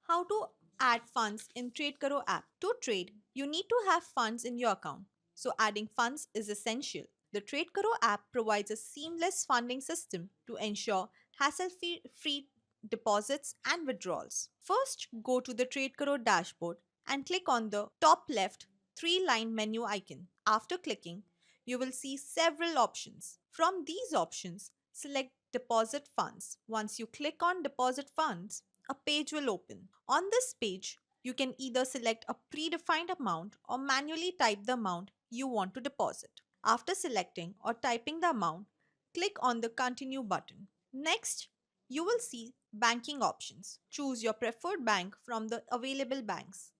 How to add funds in Tradekaro app. To trade, you need to have funds in your account. So adding funds is essential. The Tradekaro app provides a seamless funding system to ensure hassle-free deposits and withdrawals. First, go to the Tradekaro dashboard and click on the top left three-line menu icon. After clicking, you will see several options. From these options, select Deposit Funds. Once you click on Deposit Funds, a page will open. On this page, you can either select a predefined amount or manually type the amount you want to deposit. After selecting or typing the amount, click on the Continue button. Next, you will see banking options. Choose your preferred bank from the available banks.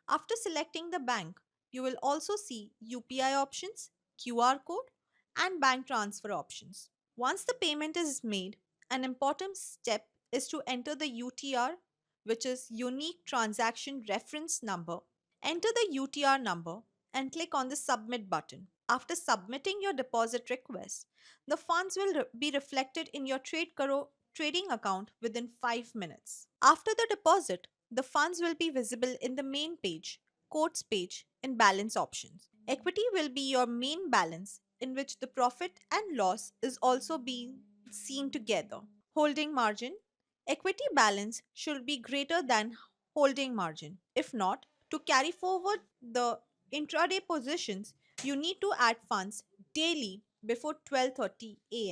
After selecting the bank, you will also see UPI options, QR code, and bank transfer options. Once the payment is made, an important step is to enter the UTR, which is Unique Transaction Reference Number. Enter the UTR number and click on the Submit button. After submitting your deposit request, the funds will be reflected in your Tradekaro trading account within 5 minutes. After the deposit, the funds will be visible in the main page, quotes page, and balance options. Equity will be your main balance in which the profit and loss is also being seen together. Holding margin. Equity balance should be greater than holding margin. If not, to carry forward the intraday positions, you need to add funds daily before 12:30 a.m.